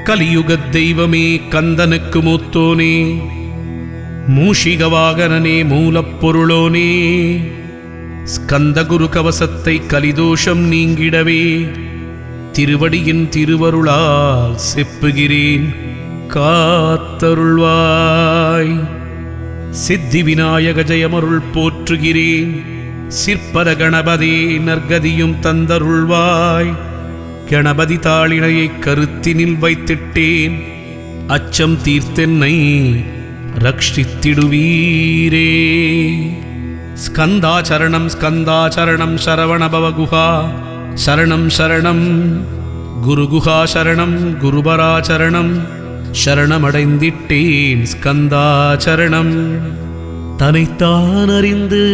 கலியுகத் தெய்வமே கந்தனுக்கு மூத்தோனே, மூஷிக வாகனனே மூலப்பொருளோனே, ஸ்கந்தகுரு கவசத்தை கலிதோஷம் நீங்கிடவே திருவடியின் திருவருளால் செப்புகிறேன், காத்தருள்வாய். சித்தி விநாயக ஜெயமருள் போற்றுகிறேன், சிற்பர கணபதி நற்கதியும் தந்தருள்வாய். கணபதி தாளினையை கருத்தினில் வைத்திட்டேன், அச்சம் தீர்த்தென்னை ரக்ஷித்திடுவீரே. ஸ்கந்தாச்சரணம் ஸ்கந்தாச்சரணம் சரவணபவகுஹா சரணம் சரணம், குருகுஹா சரணம் குருபராச்சரணம் சரணமடைந்திட்டேன் ஸ்கந்தாச்சரணம். தன்னைத்தான் அறிந்து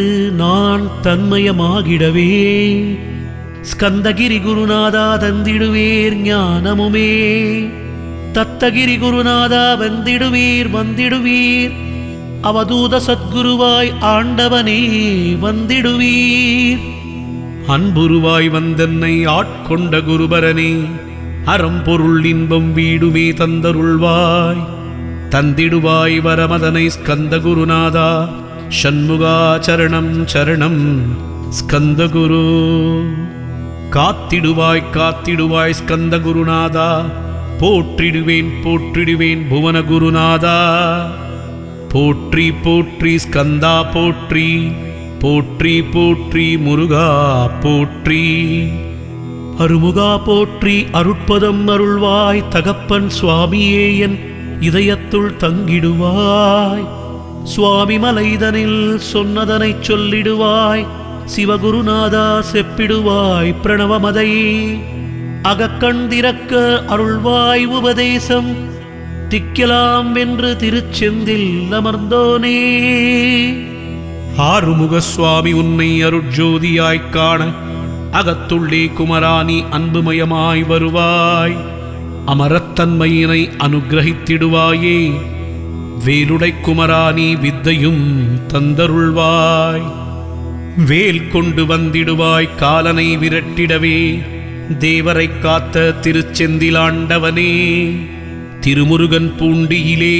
நான் தன்மயமாகிடவே ஸ்கந்தகிரி குருநாதா தந்திடுவீர் ஞானமுமே. தத்தகிரி குருநாதா வந்திடுவீர் வந்திடுவீர், அவதூத சத்குருவாய் ஆண்டவனே வந்திடுவீர். அன்புருவாய் வந்தன்னை ஆட்கொண்ட குருபரனே, அறம்பொருள் இன்பம் வீடுமே தந்தருள்வாய். தந்திடுவாய் வரமதனை ஸ்கந்த குருநாதா, ஷண்முகா சரணம் சரணம் ஸ்கந்தகுரு. காத்திடுவாய் காத்திடுவாய் ஸ்கந்த குருநாதா, போற்றிடுவேன் போற்றிடுவேன் புவன குருநாதா. போற்றி போற்றி ஸ்கந்தா போற்றி, போற்றி போற்றி முருகா போற்றி. அருமுகா போற்றி அருட்பதம் அருள்வாய், தகப்பன் சுவாமியே என் இதயத்துள் தங்கிடுவாய். சுவாமி மலைதனில் சொன்னதனை சொல்லிடுவாய், சிவகுருநாதா செப்பிடுவாய் பிரணவமதை. அகக்கண்திறக்க அருள்வாய் உபதேசம், திக்கலாம் வென்று திருச்செந்தில் அமர்ந்தோனே. ஆறுமுக சுவாமி உன்னை அருட்ஜோதியாய்க் காண அகத்துள்ளே குமராணி அன்புமயமாய் வருவாய். அமரத்தன்மையினை அனுகிரகித்திடுவாயே, வேலுடை குமராணி வித்தையும் தந்தருள்வாய். வேல் கொண்டு வந்திடுவாய் காலனை விரட்டிடவே, தேவரை காத்த திருச்செந்திலாண்டவனே. திருமுருகன் பூண்டியிலே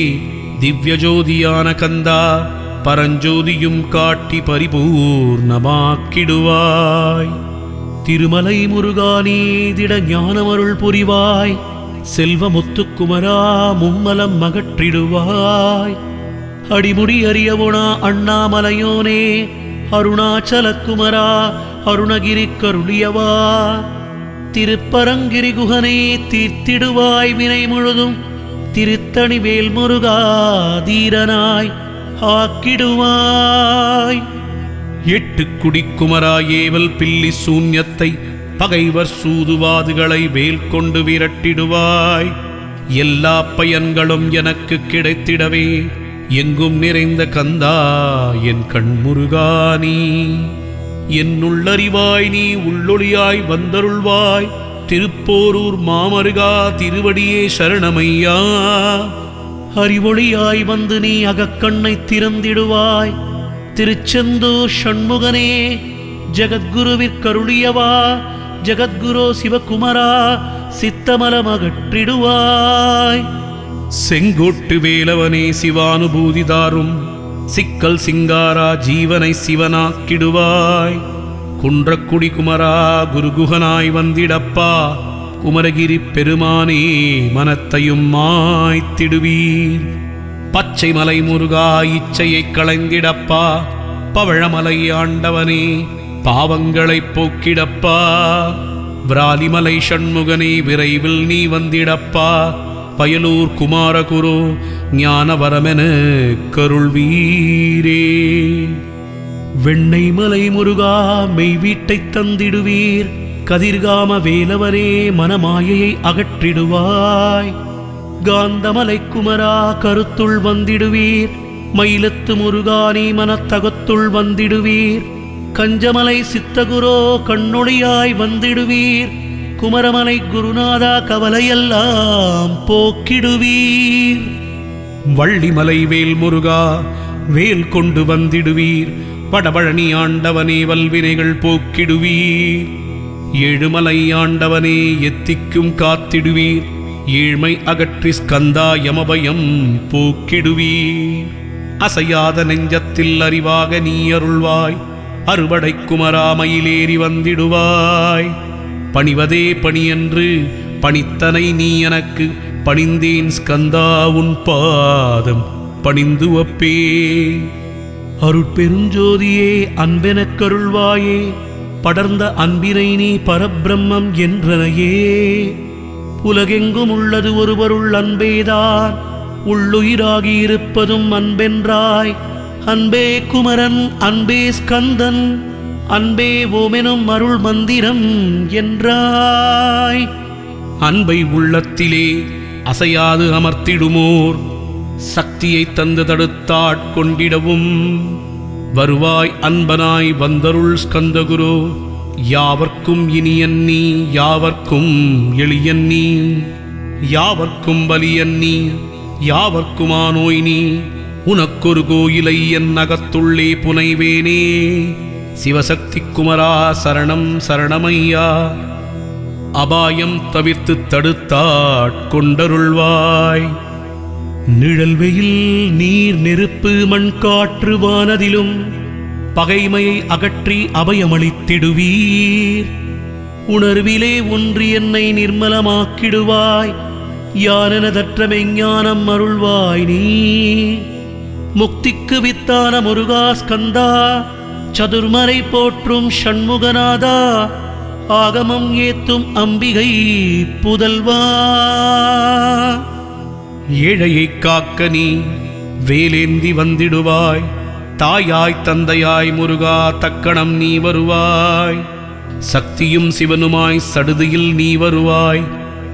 திவ்யஜோதியான கந்தா, பரஞ்சோதியும் காட்டி பரிபூர்ணமாக்கிடுவாய். திருமலை முருகானே திட ஞானமருள் புரிவாய், செல்வமுத்துக்குமரா மும்மலம் மகற்றிடுவாய். அடிமுடி அறியவுணா அண்ணாமலையோனே, அருணாச்சலக்குமரா அருணகிரி கருளியவா. திருப்பரங்கிரி குகனே தீர்த்திடுவாய் வினை முழுதும், திருத்தணி வேல் முருகா தீரனாய் ஆக்கிடுவாய். எட்டு குடிக்குமரா ஏவல் பில்லி சூன்யத்தை, பகைவர் சூதுவாதுகளை வேல் கொண்டு விரட்டிடுவாய். எல்லா பயன்களும் எனக்கு கிடைத்திடவே எங்கும் நிறைந்த கந்தா என் கண்முருகானி. என் உள்ளறிவாய் நீ உள்ளொளியாய் வந்தருள்வாய், திருப்போரூர் மாமருகா திருவடியே சரணமையா. அறிவொளியாய் வந்து நீ அகக்கண்ணை திறந்திடுவாய், திருச்செந்தூர் ஷண்முகனே ஜகத்குருவிற்கருளியவா. ஜகத்குரு சிவகுமரா சித்தமலமகற்றிடுவாய். செங்கோட்டு வேலவனே சிவானுபூதிதாரும், சிக்கல் சிங்காரா ஜீவனை சிவனாக்கிடுவாய். குன்றக்குடி குமரா குருகுகனாய் வந்திடப்பா, குமரகிரி பெருமானே மனத்தையும் மாய்த்திடுவீர். பச்சை மலை முருகா இச்சையை களைந்திடப்பா, பவழமலை ஆண்டவனே பாவங்களை போக்கிடப்பா. விராலிமலை ஷண்முகனே விரைவில் நீ வந்திடப்பா, பயலூர் குமாரகுரு ஞானவரமென கருள்வீரே. வெண்ணைமலை முருகா மெய் வீட்டை தந்திடுவீர், கதிர்காம வேலவரே மனமாயையை அகற்றிடுவாய். காந்தமலை குமரா கருத்துள் வந்திடுவீர், மயிலத்து முருகானி மனத்தகத்துள் வந்திடுவீர். கஞ்சமலை சித்தகுரோ கண்ணொளியாய் வந்திடுவீர், குமரமலை குருநாதா கவலையெல்லாம் போக்கிடுவீர். வள்ளிமலை வேல் முருகா வேல் கொண்டு வந்திடுவீர், வடபழனி ஆண்டவனே வல்வினைகள் போக்கிடுவீர். ஏழுமலை ஆண்டவனே எத்திக்கும் காத்திடுவீர், ஏழ்மை அகற்றி ஸ்கந்தா யமபயம் போக்கிடுவீர். அசையாத நெஞ்சத்தில் அறிவாக நீ அருள்வாய். அறுபடை குமராமையிலேறி வந்திடுவாய். பணிவதே பணியென்று பணித்தனை நீ எனக்கு பணிந்தேன் ஸ்கந்தா உன் பாதம் பணிந்து வப்பே. அருட்பெருஞ்சோதியே அன்பெனக்கருள்வாயே. படர்ந்த அன்பினை நீ பரபிரம்மம் என்றனையே. உலகெங்கும் உள்ளது ஒருவருள் அன்பேதான். உள்ளுயிராகி இருப்பதும் அன்பென்றாய். அன்பே குமரன் அன்பே ஸ்கந்தன் அன்பே ஓமெனும் அருள் மந்திரம் என்றாய். அன்பை உள்ளத்திலே அசையாது அமர்த்திடுமோர் சக்தியை தந்து தடுத்தாட்கொண்டிடவும் வருவாய் அன்பனாய் வந்தருள் ஸ்கந்தகுரு. யாவர்க்கும் இனியன் நீ யாவர்க்கும் எளியன் நீ யாவர்க்கும் வலியன் நீ யாவர்க்குமானோய் நீ. உனக்கொரு கோயிலை என் அகத்துள்ளே புனைவேனே. சிவசக்தி குமரா சரணம் சரணமையா. அபாயம் தவிர்த்து தடுத்தாட்கொண்டருள்வாய். நிழல் வெயில் நீர் நெருப்பு மண் காற்று வானதிலும் பகைமையை அகற்றி அபயமளித்திடுவீர். உணர்விலே ஒன்றி என்னை நிர்மலமாக்கிடுவாய். யானெனதற்ற மெஞ்ஞானம் அருள்வாய் நீ. முக்திக்கு வித்தான முருகா ஸ்கந்தா சதுர்மறை போற்றும் ஷண்முகநாதா. ஆகமம் ஏத்தும் அம்பிகை புதல்வா. ஏழையை காக்க நீ வேலேந்தி வந்திடுவாய். தாயாய் தந்தையாய் முருகா தக்கணம் நீ வருவாய். சக்தியும் சிவனுமாய் சடுதியில் நீ வருவாய்.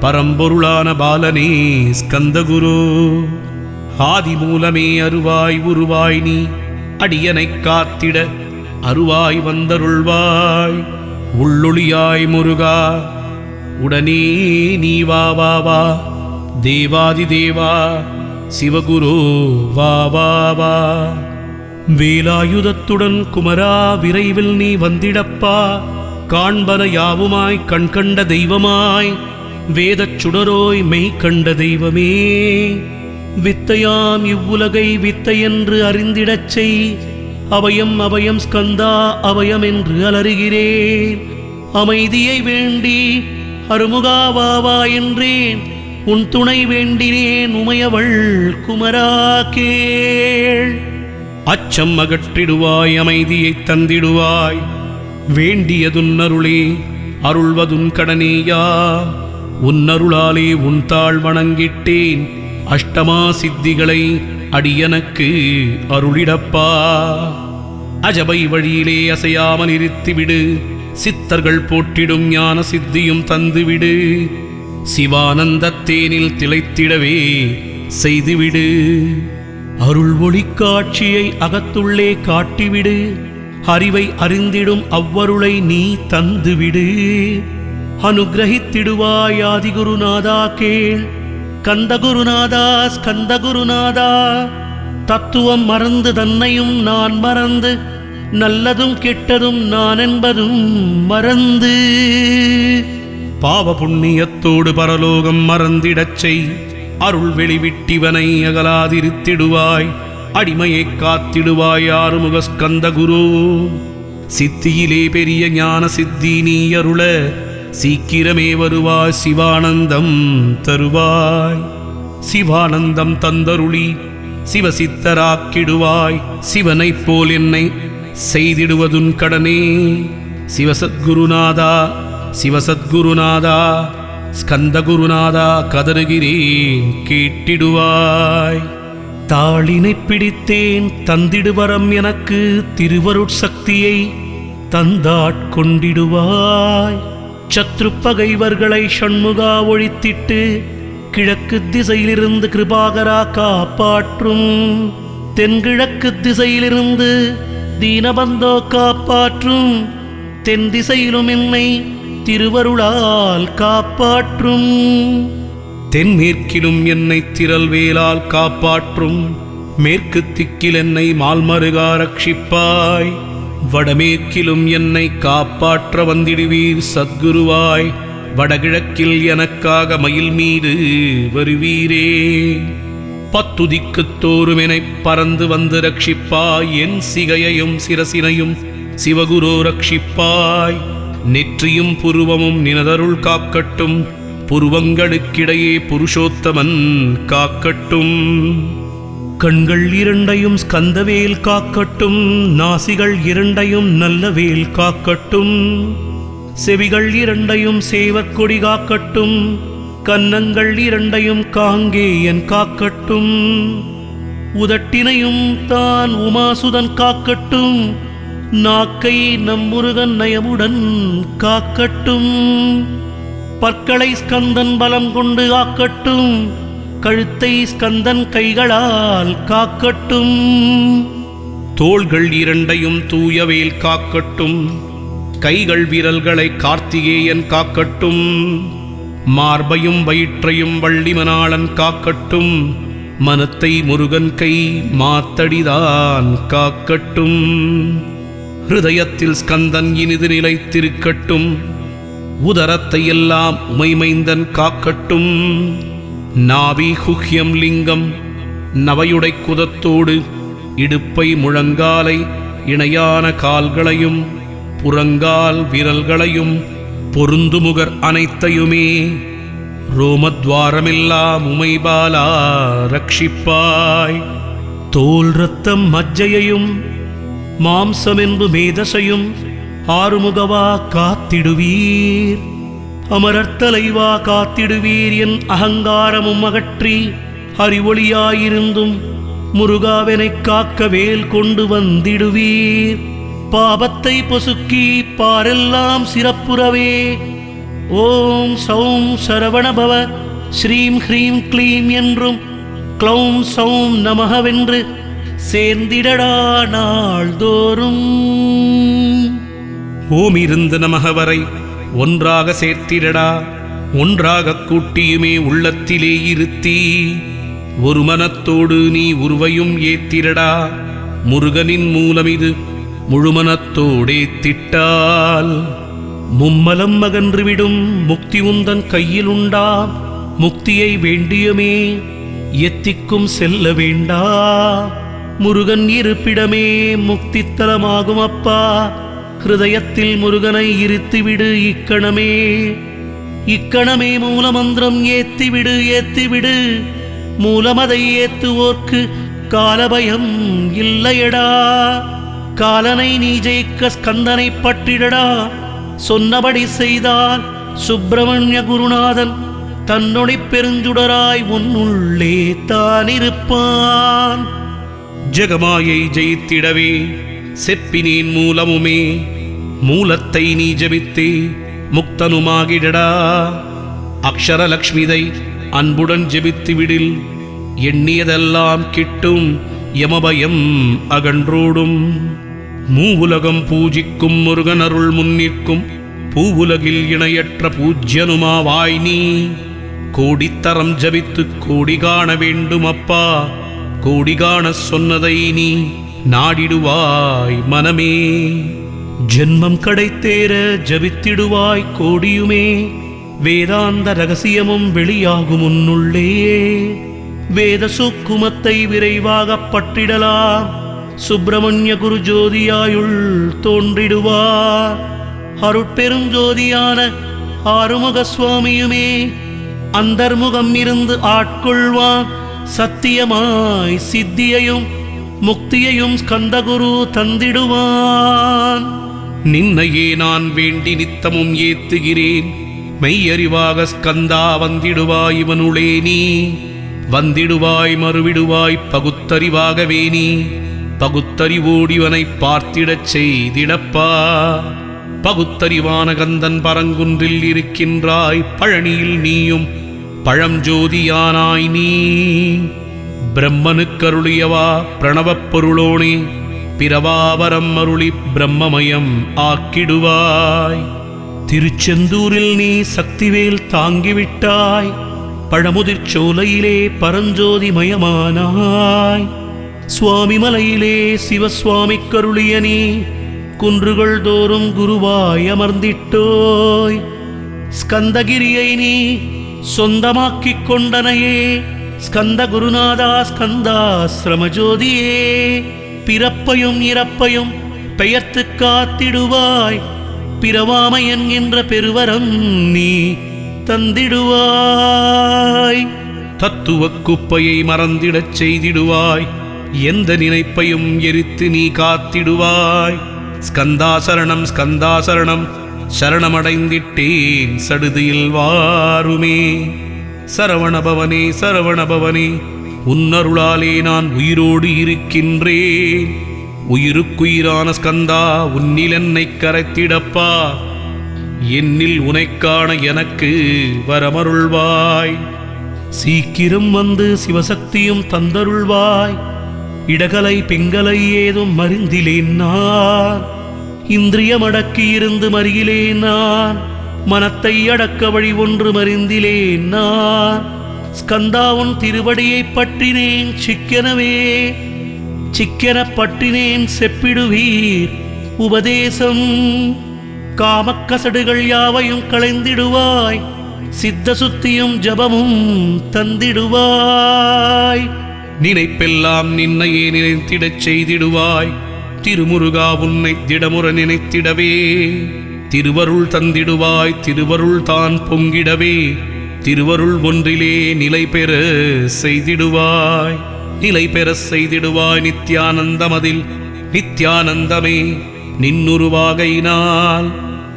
பரம்பொருளான பாலனே ஸ்கந்தகுரு. ஆதி மூலமே அருவாய் உருவாய் நீ. அடியனைக் காத்திட அருவாய் வந்தருள்வாய். உள்ளொளியாய் முருகா உடனே நீ வா வா வா. தேவாதி தேவா சிவகுரு வா வா வா. வேலாயுதத்துடன் குமரா விரைவில் நீ வந்திடப்பா. காண்பன யாவுமாய் கண்கண்ட தெய்வமாய் வேதச் சுடரோய் மெய் கண்ட தெய்வமே. வித்தையாம் இவ்வுலகை வித்தையென்று அறிந்திடச் செய். அபயம் அபயம் ஸ்கந்தா அபயம் என்று அலறுகிறேன். அமைதியை வேண்டி அருமுகா வாவா என்றேன். உன் துணை வேண்டினேன் உமையவள் குமரா கேள். அச்சம் அகற்றிடுவாய் அமைதியை தந்திடுவாய். வேண்டியதுன்னருளே அருள்வதுன் கடனேயா. உன்னருளாலே உன் தாழ் வணங்கிட்டேன். அஷ்டமா சித்திகளை அடியனக்கு அருளிடப்பா. அஜபை வழியிலே அசையாமல் இருத்திவிடு. சித்தர்கள் போற்றிடும் ஞான சித்தியும் தந்துவிடு. சிவானந்தத்தேனில் திளைத்திடவே செய்துவிடு. அருள் ஒளி காட்சியை அகத்துள்ளே காட்டிவிடு. அறிவை அறிந்திடும் அவ்வருளை நீ தந்துவிடு. அனுகிரகித்திடுவாய் ஆதிகுருநாதா கேள். கந்தகுருநாதா ஸ்கந்தகுருநாதா. தத்துவம் மறந்து தன்னையும் நான் மறந்து நல்லதும் கெட்டதும் நான் என்பதும் மறந்து பாவ புண்ணியத்தோடு பரலோகம் மறந்திடச் செய். அருள் வெளிவிட்டிவனை அகலாதிருத்திடுவாய். அடிமையை காத்திடுவாய் ஆறுமுக ஸ்கந்தகுரு. சித்தியிலே பெரிய ஞான சித்தி நீ அருள சீக்கிரமே வருவாய். சிவானந்தம் தருவாய். சிவானந்தம் தந்தருளி சிவசித்தராக்கிடுவாய். சிவனைப் போல் என்னை செய்திடுவதுன் கடனே. சிவசத்குருநாதா சிவசத்குருநாதா ஸ்கந்தகுருநாதா கதறுகிறேன் கேட்டிடுவாய். தாளினை பிடித்தேன் தந்திடுவரம் எனக்கு. திருவருட்சக்தியை தந்தாட்கொண்டிடுவாய். சத்ரு பகைவர்களை ஷண்முகா ஒழித்திட்டு கிழக்கு திசையிலிருந்து கிருபாகரா காப்பாற்றும். தென்கிழக்கு திசையிலிருந்து தீனபந்தோ காப்பாற்றும். தென் திசையிலும் என்னை திருவருளால் காப்பாற்றும். தென்மேற்கிலும் என்னை திரள்வேலால் காப்பாற்றும். மேற்கு திக்கில் என்னை மால்மருகா ரட்சிப்பாய். வடமேற்கிலும் என்னை காப்பாற்ற வந்திடுவீர் சத்குருவாய். வடகிழக்கில் எனக்காக மயில் மீது வருவீரே. பத்துதிக்குத் தோறுமெனைப் பறந்து வந்து ரட்சிப்பாய். என் சிகையையும் சிரசினையும் சிவகுரு ரட்சிப்பாய். நெற்றியும் புருவமும் நினதருள் காக்கட்டும். புருவங்களுக்கிடையே புருஷோத்தமன் காக்கட்டும். கண்கள் இரண்டையும் ஸ்கந்தவேல் காக்கட்டும். நாசிகள் இரண்டையும் நல்லவேல் காக்கட்டும். செவிகள் இரண்டையும் சேவற்கொடி காக்கட்டும். கன்னங்கள் இரண்டையும் காங்கேயன் காக்கட்டும். உதட்டினையும் தான் உமாசுதன் காக்கட்டும். நாக்கை நம்முருகன் நயமுடன் காக்கட்டும். பற்களை ஸ்கந்தன் பலம் கொண்டு காக்கட்டும். கழுத்தை ஸ்கந்தன் கைகளால் காக்கட்டும். தோள்கள் இரண்டையும் தூயவேல் காக்கட்டும். கைகள் விரல்களை கார்த்திகேயன் காக்கட்டும். மார்பையும் வயிற்றையும் வள்ளிமணாளன் காக்கட்டும். மனத்தை முருகன் கை மாத்தடிதான் காக்கட்டும். ஹிருதயத்தில் ஸ்கந்தன் இனிது நிலைத்திருக்கட்டும். உதரத்தை எல்லாம் உமைமைந்தன் காக்கட்டும். நாவி குஹ்யம் லிங்கம் நவையுடை குதத்தோடு இடுப்பை முழங்காலை இணையான கால்களையும் புறங்கால் விரல்களையும் பொருந்துமுகர் அனைத்தையுமே ரோமத்வாரமெல்லாம் உமைபாலா ரட்சிப்பாய். தோல் ரத்தம் மஜ்ஜையையும் மாம்சமென்பு மேதசையும் ஆறுமுகவா காத்திடுவீர். அமரர்த்தலைவா காத்திடுவீர். என் அகங்காரமும் அகற்றி அறிவொளியாயிருந்தும் முருகாவெனைக் காக்க வேல் கொண்டு வந்திடுவீர். பாபத்தை பொசுக்கி பாரெல்லாம் சிறப்புறவே. ஓம் சௌம் சரவணபவ ஸ்ரீம் ஹ்ரீம் க்ளீம் என்றும் க்ளௌம் சௌம் நமகவென்று சேர்ந்திடடா நாள்தோறும். ஓம் இருந்து நமக வரை ஒன்றாக சேர்த்திடடா. ஒன்றாக கூட்டியுமே உள்ளத்திலே இருத்தி ஒரு மனத்தோடு நீ உருவையும் ஏத்திரடா. முருகனின் மூலம் இது முழுமனத்தோடே திட்டால் மும்மலம் அகன்றுவிடும். முக்தி உந்தன் கையில் உண்டா. முக்தியை வேண்டியுமே எத்திக்கும் செல்ல வேண்டா. முருகன் இருப்பிடமே முக்தித்தலமாகும் அப்பா. ஹிருதயத்தில் முருகனை இருத்திவிடு இக்கணமே. இக்கணமே மூலமந்திரம் ஏத்திவிடு ஏத்திவிடு. மூலமதை ஏத்துவோர்க்கு காலபயம் இல்லையடா. காலனை நீ ஜெயிக்க ஸ்கந்தனை பற்றிடடா. சொன்னபடி செய்தால் சுப்பிரமணிய குருநாதன் தன்னொளி பெருஞ்சுடராய் உன்னுள்ளே தானிருப்பான். ஜெகமாயை ஜெயித்திடவே செப்பினேன் மூலமுமே. மூலத்தை நீ ஜபித்தே முக்தனுமாகிடடா. அக்ஷரலக்ஷ்மிதை அன்புடன் ஜெபித்து விடில். எண்ணியதெல்லாம் கிட்டும் யமபயம் அகன்றோடும். மூவுலகம் பூஜிக்கும் முருகன் அருள் முன்னிற்கும் பூவுலகில் இணையற்ற பூஜ்யனுமாவாய் நீ. கோடித்தரம் ஜபித்து கோடி காண வேண்டும் அப்பா. கோடி காண சொன்னதை நீ நாடிடுவாய் மனமே. ஜென்மம் கடைத்தேற ஜபித்திடுவாய் கோடியுமே. வேதாந்த ரகசியமும் வெளியாகும் உன்னுள்ளே. வேத சுக்குமத்தை விரைவாக பற்றிடலாம். சுப்பிரமணிய குரு ஜோதியாயுள் தோன்றிடுவார். அருட்பெரும் ஜோதியான ஆறுமுக சுவாமியுமே அந்தர்முகம் இருந்து ஆட்கொள்வான். சத்தியமாய் சித்தியையும் முக்தியையும் ஸ்கந்தகுரு தந்திடுவான். நின்னையே நான் வேண்டி நித்தமும் ஏத்துகிறேன். மெய்யறிவாக ஸ்கந்தா வந்திடுவாய் இவனுளே நீ. வந்திடுவாய் மறுவிடுவாய் பகுத்தறிவாகவே நீ. பகுத்தறிவோடிவனை பார்த்திடச் செய்திடப்பா. பகுத்தறிவான கந்தன் பரங்குன்றில் இருக்கின்றாய். பழனியில் நீயும் பழஞ்சோதியானாய் நீ. பிரம்மனுக்கருளியவா பிரணவப் பொருளோனே. பிறவாவரம் அருளி பிரம்மமயம் ஆக்கிடுவாய். திருச்செந்தூரில் நீ சக்திவேல் தாங்கிவிட்டாய். பழமுதிர் சோலையிலே பரஞ்சோதி மயமானாய். சுவாமி மலையிலே சிவசுவாமி கருளிய நீ குன்றுகள் தோறும் குருவாய் அமர்ந்திட்டோய். ஸ்கந்தகிரியை நீ சொந்தமாக்கிக் கொண்டனையே. ஸ்கந்த குருநாதா ஸ்கந்தாசிரம ஜோதியே, பிறப்பையும் இறப்பையும் பெயர்த்து காத்திடுவாய். பிறவாமை என்கின்ற பெருவரம் நீ தந்திடுவாய். தத்துவ குப்பையை மறந்திடச் செய்திடுவாய். எந்த நினைப்பையும் எரித்து நீ காத்திடுவாய். ஸ்கந்தாசரணம் ஸ்கந்தாசரணம், சரணமடைந்திட்டேன் சடுதியில் வாருமே. சரவணபவனே சரவணபவனே, உன்னருளாலே நான் உயிரோடு இருக்கின்றேன். உயிருக்குயிரான ஸ்கந்தா, உன்னில் என்னை கரைத்திடப்பா. என்னில் உனைக்காண எனக்கு வரமருள்வாய். சீக்கிரம் வந்து சிவசக்தியும் தந்தருள்வாய். இடகலை பிங்கலை ஏதும் மருந்திலேன் நான். இந்திரியமடக்கி இருந்து மறியிலேன் நான். மனத்தை அடக்க வழி ஒன்று மருந்திலேன் நான். ஸ்கந்தாவுன் திருவடியை பற்றினேன் சிக்கெனவே. சிக்கென பற்றினேன் செப்பிடுவீர் உபதேசம். காமக்கசடுகள் யாவையும் களைந்திடுவாய். சித்த சுத்தியும் ஜபமும் தந்திடுவாய். நினைப்பெல்லாம் நின்னையே நினைத்திடச் செய்திடுவாய். திருமுருகா, உன்னை திடமுற நினைத்திடவே திருவருள் தந்திடுவாய். திருவருள் தான் பொங்கிடவே திருவருள் ஒன்றிலே நிலை பெற செய்திடுவாய். நிலை பெற செய்திடுவாய். நித்யானந்தமதில் நித்யானந்தமே நின்னுருவாகையினால்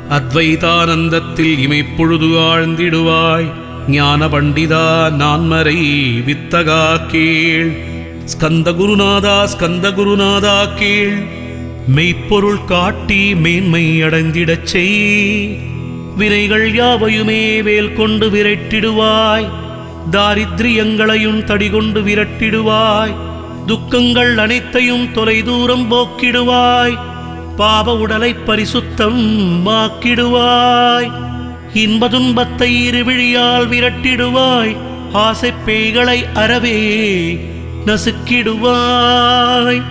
அத்வைதானந்தத்தில் இமைப்பொழுது ஆழ்ந்திடுவாய். ஞான பண்டிதா, நான்மறை வித்தகா கேள். ஸ்கந்த குருநாதா ஸ்கந்த குருநாதா கேள். மெய்ப்பொருள் காட்டி மேன்மை அடைந்திடச் செய். வினைகள் யாவையுமே வேல் கொண்டு விரட்டிடுவாய். தாரித்ரியங்களையும் தடிகொண்டு விரட்டிடுவாய். துக்கங்கள் அனைத்தையும் தொலைதூரம் போக்கிடுவாய். பாப உடலை பரிசுத்தம் ஆக்கிடுவாய். இன்ப துன்பத்தை இருவிழியால் விரட்டிடுவாய். ஆசை பேய்களை அறவே நசுக்கிடுவாய்.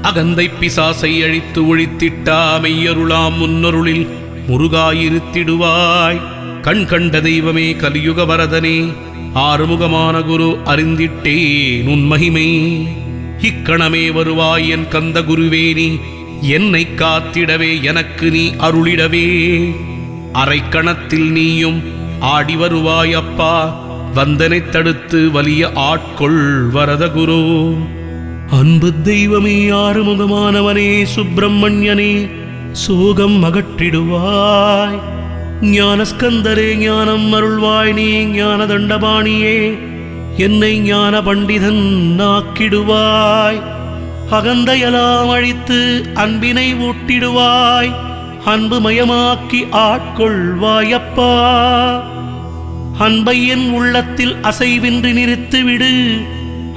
அகந்தை பிசாசை அழித்து ஒழித்திட்டா மெய்யருளாம் முன்னருளில் முருகாயிருத்திடுவாய். கண் கண்ட தெய்வமே கலியுக வரதனே, ஆறுமுகமான குரு அறிந்திட்டேன் உன் மகிமை. இக்கணமே வருவாய் என் கந்த குருவேனி. என்னை காத்திடவே எனக்கு நீ அருளிடவே. அரைக்கணத்தில் நீயும் ஆடி வருவாய் அப்பா. வந்தனை தடுத்து வலிய ஆட்கொள் வரத குரு. அன்பு தெய்வமே, ஆறுமுகமானவனே, சுப்பிரமணியனே, சோகம் அகற்றிடுவாய். ஞானஸ்கந்தரே, ஞானம் அருள்வாய். நீ ஞான தண்டபாணியே, என்னை ஞான பண்டிதன் ஆக்கிடுவாய். அகந்தையெல்லாம் அழித்து அன்பினை ஊட்டிடுவாய். அன்பு மயமாக்கி ஆட்கொள்வாயப்பா. அன்பை என் உள்ளத்தில் அசைவின்றி நிறுத்திவிடு.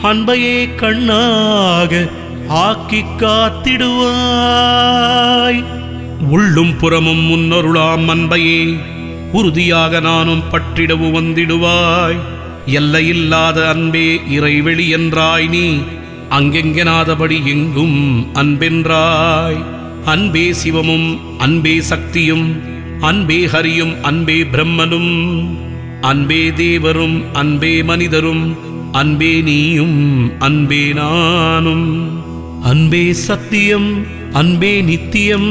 அன்பையே கண்ணாக ஆக்கி காத்திடுவாய். உள்ளும் புறமும் முன்னருளாம் அன்பையே உறுதியாக நானும் பற்றிடவு வந்திடுவாய். எல்லையில்லாத அன்பே இறைவெளி என்றாய் நீ. அங்கெங்கெனாதபடி எங்கும் அன்பென்றாய். அன்பே சிவமும் அன்பே சக்தியும் அன்பே ஹரியும் அன்பே பிரம்மனும் அன்பே தேவரும் அன்பே மனிதரும் அன்பே நீயும் அன்பே நானும். அன்பே சத்தியம் அன்பே நித்தியம்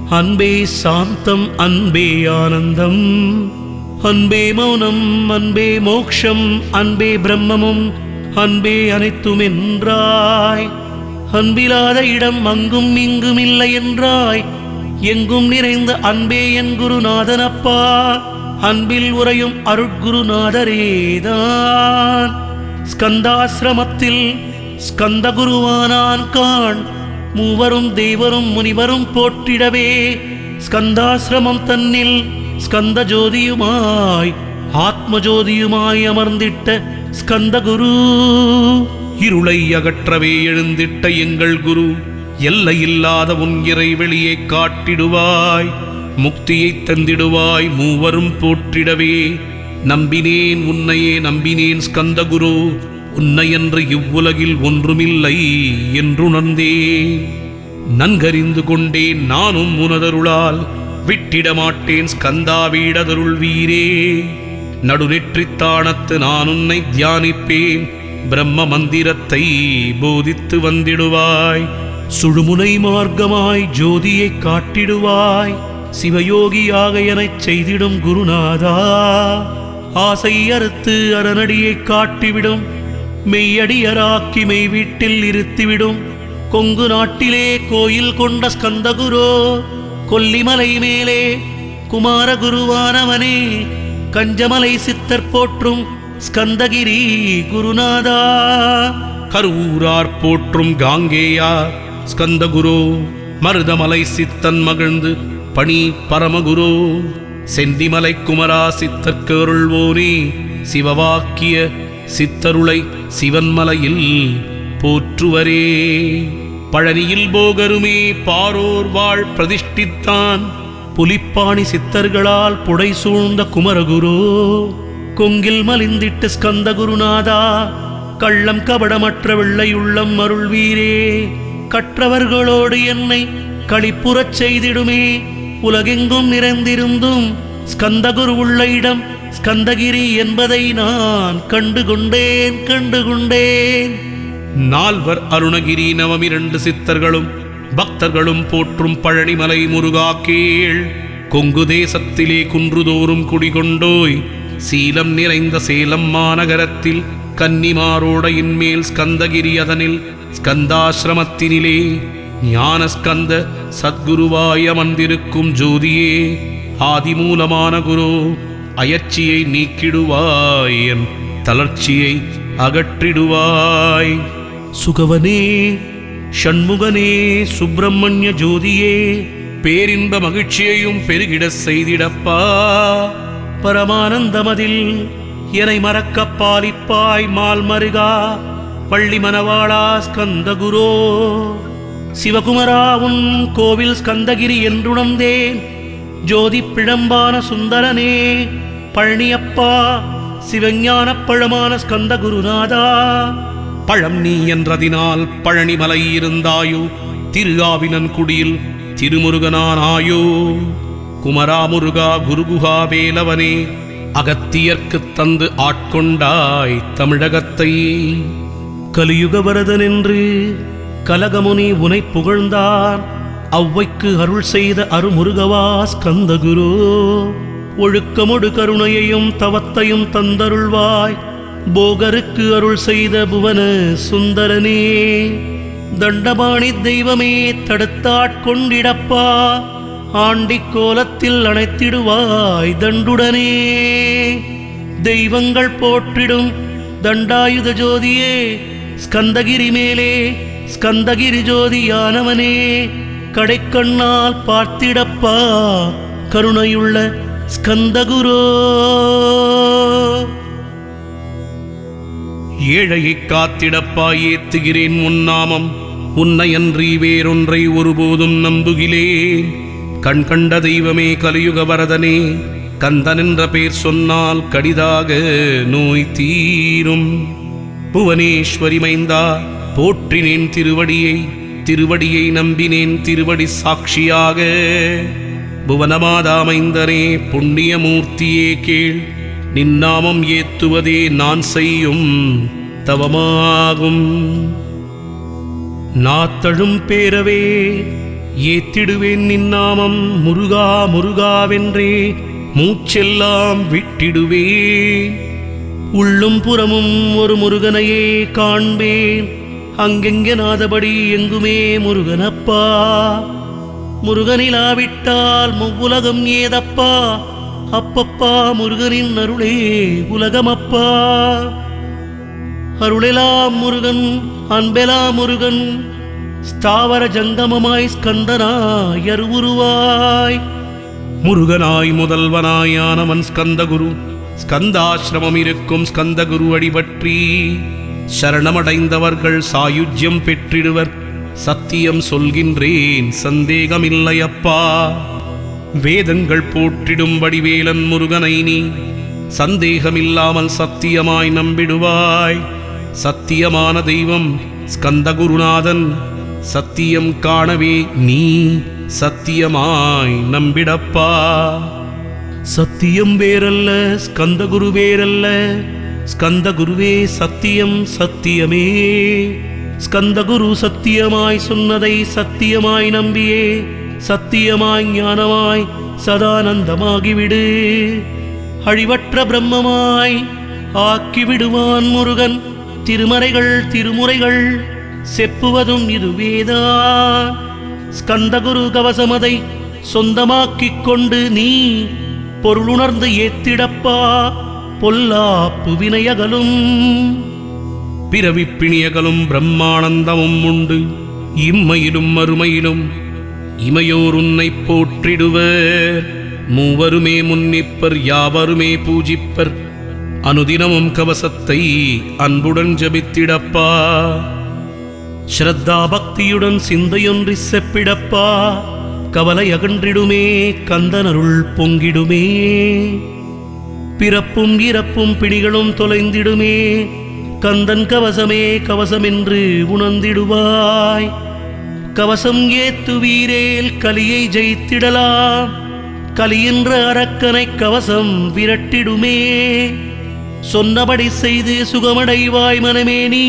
அன்பே சாந்தம் அன்பே ஆனந்தம் அன்பே மௌனம் அன்பே மோக்ஷம் அன்பே பிரம்மமும் அன்பே அனைத்தும் என்றாய். அன்பிலாத இடம் அங்கும் இங்கும் இல்லை என்றாய். எங்கும் நிறைந்த அன்பே என் குருநாதனப்பா. அன்பில் உறையும் அருட்குருநாதரேதான். ஸ்கந்தாசிரமத்தில் ஸ்கந்த குருவானான் காண். மூவரும் தேவரும் முனிவரும் போற்றிடவே ஸ்கந்தாசிரமம் தன்னில் ஸ்கந்த ஜோதியுமாய் ஆத்ம ஜோதியுமாய் அமர்ந்திட்ட ஸ்கந்த குரு. இருளை அகற்றவே எழுந்திட்ட எங்கள் குரு. எல்லையில்லாத உன் இறைவெளியை காட்டிடுவாய். முக்தியை தந்திடுவாய். மூவரும் போற்றிடவே நம்பினேன் உன்னையே நம்பினேன் ஸ்கந்த குரு. உன்னையன்று இவ்வுலகில் ஒன்றுமில்லை என்றுணர்ந்தேன். நன்கறிந்து கொண்டேன் நானும் உனதருளால். விட்டிடமாட்டேன் ஸ்கந்தா வீடதருள் வீரே. நடுநெற்றித்தானத்து நான் உன்னை தியானிப்பேன், பிரம்ம மந்திரத்தை போதித்து வந்திடுவாய். சுழுமுனை மார்க்கமாய் ஜோதியை காட்டிடுவாய், சிவயோகியாக எனச் செய்திடும் குருநாதா. ஆசை அறுத்து அரணடியை காட்டிவிடும், மெய்யடியராக்கி மெய் வீட்டில் இருத்திவிடும். கொங்கு நாட்டிலே கோயில் கொண்ட ஸ்கந்தகுரோ, கொல்லிமலை மேலே குமாரகுருவானவனே, கஞ்சமலை சித்தர் போற்றும் ஸ்கந்தகிரி குருநாதா. கருவூரார் போற்றும் காங்கேயா ஸ்கந்தகுரு, மருதமலை சித்தன் மகிழ்ந்து பணி பரமகுரு. செந்திமலை குமரா சித்தர்க்கு அருள்வோனே, சிவவாக்கிய சித்தருளை சிவன்மலையில் போற்றுவரே. பழனியில் போகருமே பாரோர் வாழ் பிரதிஷ்டித்தான், புலிப்பாணி சித்தர்களால் புடை சூழ்ந்த குமரகுரு. கொங்கில் மலிந்திட்டு ஸ்கந்தகுருநாதா, கள்ளம் கபடமற்ற வெள்ளையுள்ளம் அருள்வீரே. கற்றவர்களோடு என்னை களிப்புறச் செய்திடுமே, உலகெங்கும் நிறைந்திருந்தும் ஸ்கந்தகுரு உள்ள இடம் ஸ்கந்தகிரி என்பதை நான் கண்டுகொண்டேன். நால்வர் அருணகிரி நவமிரண்டு சித்தர்களும் பக்தர்களும் போற்றும் பழனிமலை முருகா கேள். கொங்கு தேசத்திலே குன்றுதோறும் குடிகொண்டோய், சீலம் நிறைந்த சேலம் மாநகரத்தில் கன்னிமாரோடையின் மேல் ஸ்கந்தகிரி அதனில் ஸ்கந்தாசிரமத்தினிலே ஞான ஸ்கந்த சத்குருவாய் அமர்ந்திருக்கும் ஜோதியே. ஆதிமூலமான குரு, அயற்சியை நீக்கிடுவாய், என் தளர்ச்சியை அகற்றிடுவாய். சுகவனே ஷண்முகனே சுப்பிரமணிய ஜோதியே, பேரின்ப மகிழ்ச்சியையும் பெருகிட செய்திடப்பா. பரமானந்தமதில் என்னை மறக்க பாலிப்பாய் மால்மருகா, பள்ளி மணவாளா ஸ்கந்தகுரோ. சிவகுமரா உன் கோவில் ஸ்கந்தகிரி என்றுணர்ந்தேன், ஜோதி பிழம்பான சுந்தரனே பழனியப்பா, சிவஞானப் பழமான ஸ்கந்தகுருநாதா. பழம் நீ என்றதினால் பழனிமலை இருந்தாயோ, திருஆவினன்குடியில் திருமுருகனானாயோ. குமரா முருகா குருகுஹா வேலவனே, அகத்தியர்க்குத் தந்து ஆட்கொண்டாய் தமிழகத்தை. கலியுக வரதன் என்று கலகமுனி உனை புகழ்ந்தான், அவ்வைக்கு அருள் செய்த அருமுருகவா ஸ்கந்தகுரு. ஒழுக்கமொடு கருணையையும் தவத்தையும் தந்தருள்வாய், போகருக்கு அருள் செய்த புவன சுந்தரனே. தண்டபாணி தெய்வமே தடுத்தாட்கொண்டிடப்பா, ஆண்டிக் கோலத்தில் அணைத்திடுவாய் தண்டுடனே. தெய்வங்கள் போற்றிடும் தண்டாயுத ஜோதியே, ஸ்கந்தகிரி மேலே ஸ்கந்தகிரி ஜோதியானவனே, கடைக்கண்ணால் பார்த்திடப்பா கருணையுள்ள ஸ்கந்தகுரோ. ஏழையை காத்திடப்பா ஏத்துகிறேன் உன்னாமம், உன்னையன்றி வேறொன்றை ஒருபோதும் நம்புகிலேன். கண் கண்ட தெய்வமே கலியுக வரதனே, கந்தன் என்ற பேர் சொன்னால் கடிதாக நோய் தீரும். புவனேஸ்வரி மைந்தா போற்றினேன் திருவடியை, திருவடியை நம்பினேன் திருவடி சாட்சியாக. புவனமாதா மைந்தனே புண்ணியமூர்த்தியே கேள், நின்னாமம் ஏத்துவதே நான் செய்யும் தவமாகும். நாத்தழும் பேரவே ஏத்திடுவேன் நின்னாமம், முருகா முருகாவென்றே மூச்செல்லாம் விட்டிடுவேன். உள்ளும் புறமும் ஒரு முருகனையே காண்பேன், அங்கெங்கே நாதபடி எங்குமே முருகனப்பா. முருகனிலாவிட்டால் முவ்வுலகம் ஏதப்பா, அப்பப்பா முருகனின் அருளே உலகமப்பா. அருளெலாம் முருகன் அன்பெலாம் முருகன், ஸ்தாவர ஜங்கமமாய் ஸ்கந்தனாய் அருவுருவாய். முருகனாய் முதல்வனாயானவன் ஸ்கந்தகுரு, ஸ்கந்தாசிரமம் இருக்கும் ஸ்கந்தகுரு அடிபற்றி சரணமடைந்தவர்கள் சாயுஜ்யம் பெற்றிடுவர். சத்தியம் சொல்கின்றேன் சந்தேகமில்லையப்பா. வேதங்கள் போற்றிடும்படி வேலன் முருகனை நீ சந்தேகமில்லாமல் சத்தியமாய் நம்பிடுவாய். சத்தியமான தெய்வம் ஸ்கந்தகுருநாதன், சத்தியம் காணவே நீ சத்தியமாய் நம்பிடப்பா. சத்தியம் வேறல்ல, ஸ்கந்தகுரு வேறல்ல, ஸ்கந்தகுருவே சத்தியம், சத்தியமே. ஸ்கந்தகுரு சத்தியமாய் சொன்னதை சத்தியமாய் நம்பியே சத்தியமாய் ஞானமாய் சதானந்தமாகிவிடு. அழிவற்ற பிரம்மமாய் ஆக்கிவிடுவான் முருகன். திருமறைகள் திருமுறைகள் செப்புவதும் இதுவேதான். ஸ்கந்தகுரு கவசமதை சொந்தமாக்கிக் கொண்டு நீ பொருளுணர்ந்து ஏத்திடப்பா. பொல்லாப்பு வினையகலும் பிறவிப்பிணியகலும் பிரம்மானந்தமும் உண்டு. இம்மையிலும் மறுமையிலும் இமையோர் உன்னை போற்றிடுவர். மூவருமே முன்னிப்பர், யாவருமே பூஜிப்பர். அனுதினமும் கவசத்தை அன்புடன் ஜபித்திடப்பா. ஸ்ரத்தா பக்தியுடன் சிந்தையொன்றி செப்பிடப்பா. கவலை அகன்றிடுமே, கந்தனருள் பொங்கிடுமே. பிறப்பும் இறப்பும் பிணிகளும் தொலைந்திடுமே. கந்தன் கவசமே கவசமென்று உணர்ந்திடுவாய். கவசம் ஏத்துவீரேல் கலியை ஜெயித்திடலாம். கலியென்ற அரக்கனை கவசம் விரட்டிடுமே. சொன்னபடி செய்து சுகமடைவாய் மனமே நீ.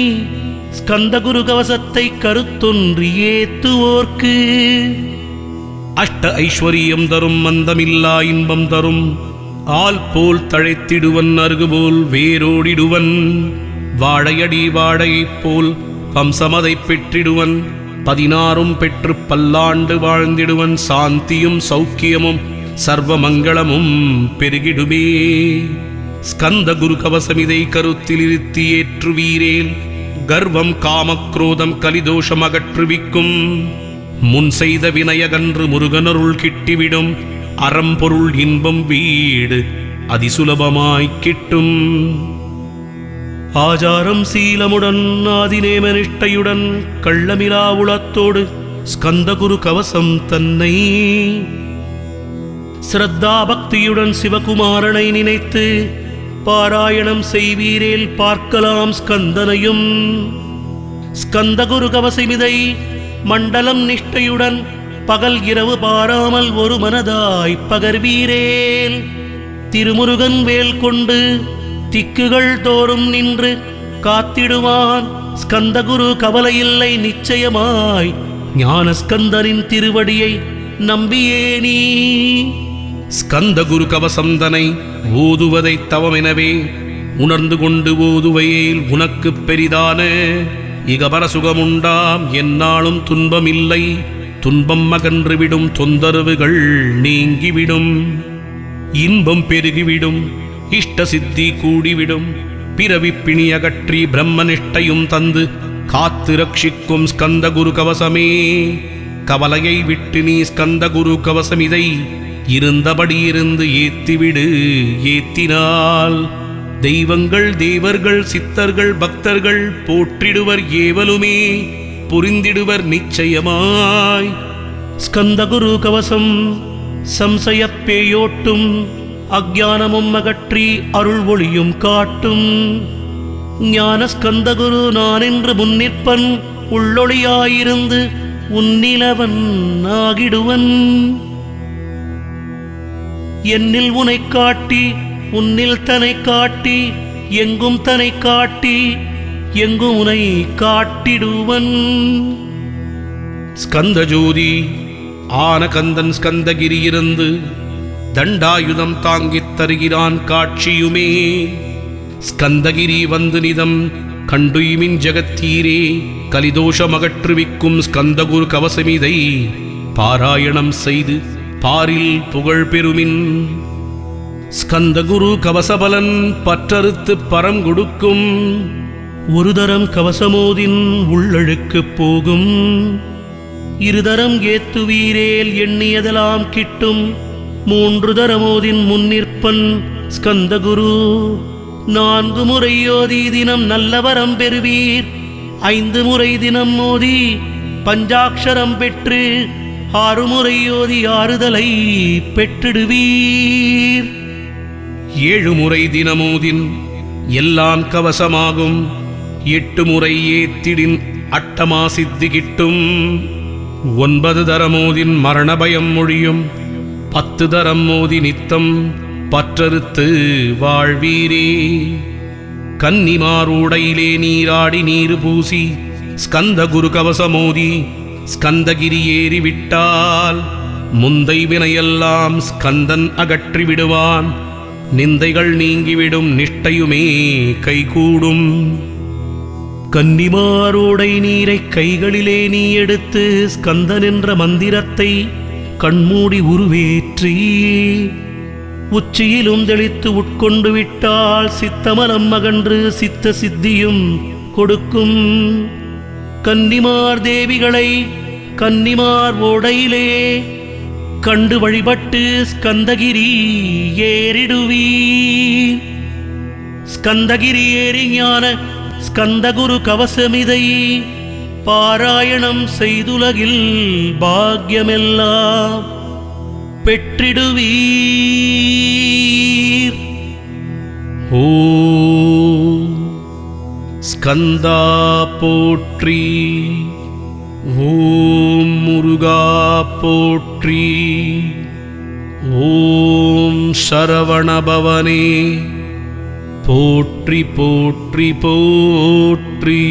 ஸ்கந்தகுரு கவசத்தை கருத்தொன்றி ஏத்துவோர்க்கு அஷ்ட ஐஸ்வரியம் தரும், மந்தமில்லா இன்பம் தரும். ஆள் போல் தழைத்திடுவன், அருகுபோல் வேரோடிடுவன். வாழையடி வாழையைப் போல் வம்சமதை பெற்றிடுவன். 16 பெற்று பல்லாண்டு வாழ்ந்திடுவன். சாந்தியும் சௌக்கியமும் சர்வ மங்களமும் பெருகிடுமே. ஸ்கந்தகுரு கவசமிதை கருத்தில் இருத்தி ஏற்றுவீரேல் கர்வம் காமக்ரோதம் கலிதோஷம் அகற்றுவிக்கும். முன் செய்த வினயகன்று முருகனருள் கிட்டிவிடும். அறம்பொருள் இன்பம் வீடு அதிசுலபமாய் கிட்டும். ஆச்சாரம் சீலமுடன் ஆதிநேம நிஷ்டையுடன் கள்ளமிலா உளத்தோடு ஸ்கந்தகுரு கவசம் தன்னை ஸ்ரத்தா பக்தியுடன் சிவகுமாரனை நினைத்து பாராயணம் செய்வீரேல் பார்க்கலாம் ஸ்கந்தனையும். ஸ்கந்தகுரு கவசமிதை மண்டலம் நிஷ்டையுடன் பகல் இரவு பாராமல் ஒரு மனதாய் பகர்வீரேல் திருமுருகன் வேல் கொண்டு திக்குகள் தோறும் நின்று காத்திடுவான். ஸ்கந்தகுரு கவலையில்லை நிச்சயமாய் ஞான ஸ்கந்தனின் திருவடியை நம்பியே நீ. ஸ்கந்தகுரு கவசந்தனை ஓதுவதை தவமெனவே உணர்ந்து கொண்டு ஓதுவையில் உனக்கு பெரிதான இகபர சுகமுண்டாம். என்னாலும் துன்பமில்லை, துன்பம் அகன்றுவிடும், தொந்தரவுகள் நீங்கிவிடும், இன்பம் பெருகிவிடும், இஷ்ட சித்தி கூடிவிடும். பிறவி பிணி அகற்றி பிரம்மனிஷ்டையும் தந்து காத்து ரட்சிக்கும் ஸ்கந்தகுரு கவசமே. கவலையை விட்டு நீ ஸ்கந்தகுரு கவசமிதை இருந்தபடி இருந்து ஏத்திவிடு. ஏத்தினால் தெய்வங்கள் தேவர்கள் சித்தர்கள் பக்தர்கள் போற்றிடுவர். ஏவலுமே புரிந்திடுவர் நிச்சயமாய். ஸ்கந்தகுரு கவசம் சம்சயப்பேயோட்டும், அஞ்ஞானமும் அகற்றி அருள் ஒளியும் காட்டும். ஞான ஸ்கந்தகுரு நான் என்று முன்னிற்பன். உள்ளொளியாயிருந்து உன்னிலவன் ஆகிடுவன். என்னில் உனை காட்டி உன்னில் தனை காட்டி எங்கும் தனை காட்டி எங்கும் உனை காட்டிடுவன். ஸ்கந்தஜோதி ஆன கந்தன் ஸ்கந்தகிரி இருந்து தண்டாயுதம் தாங்கித் தருகிறான் காட்சியுமே. ஸ்கந்தகிரி வந்து நிதம் கண்டுயிமின் ஜகத்தீரே. கலிதோஷம் அகற்றுவிக்கும் ஸ்கந்தகுரு கவசமிதை பாராயணம் செய்து பாரில் புகழ் பெறுமின். ஸ்கந்தகுரு கவசபலன் பற்றறுத்து பரம் கொடுக்கும். ஒரு தரம் கவசமோதின் உள்ளழுக்கு போகும். இருதரம் ஏத்துவீரேல் எண்ணியதெல்லாம் கிட்டும். 3 தரமோதின் முன்னிற்பன் ஸ்கந்தகுரு. 4 முறை ஓதி தினம் நல்லவரம் பெறுவீர். 5 முறை தினம் மோதி பஞ்சாட்சரம் பெற்று 6 முறை ஓதி ஆறுதலை பெற்றிடுவீர். 7 முறை தினமோதின் எல்லாம் கவசமாகும். 8 முறை ஏத்திடின் அட்டமா சித்தி கிட்டும். 9 தரமோதின் மரணபயம் மொழியும் 10 தரம் மோதி நித்தம் பற்றறுத்து வாழ்வீரே. கன்னிமாரூடையிலே நீராடி நீரு பூசி ஸ்கந்த குரு கவசமோதி ஸ்கந்தகிரி ஏறி விட்டால் முந்தை வினையெல்லாம் ஸ்கந்தன் அகற்றி விடுவான். நிந்தைகள் நீங்கிவிடும் நிஷ்டையுமே கைகூடும். கன்னிமாரோடை நீரை கைகளிலே நீ எடுத்து ஸ்கந்தன் என்ற மந்திரத்தை கண்மூடி உருவேற்றி உச்சியிலும் தெளித்து உட்கொண்டு விட்டால் சித்தமலம் அகன்று சித்த சித்தியும் கொடுக்கும். கன்னிமார் தேவிகளை கன்னிமார் ஓடையிலே கண்டு வழிபட்டு ஸ்கந்தகிரி ஏறிடுவீ. ஸ்கந்தகிரி ஏறி ஞான ஸ்கந்தகுரு கவசமிதை பாராயணம் செய்துலகில் பாக்யமெல்லாம் பெற்றிடுவீர். ஓம் ஸ்கந்தா போற்றி. ஓம் முருகா போற்றி. ஓம் சரவணபவனே போற்றி போற்றி போற்றி.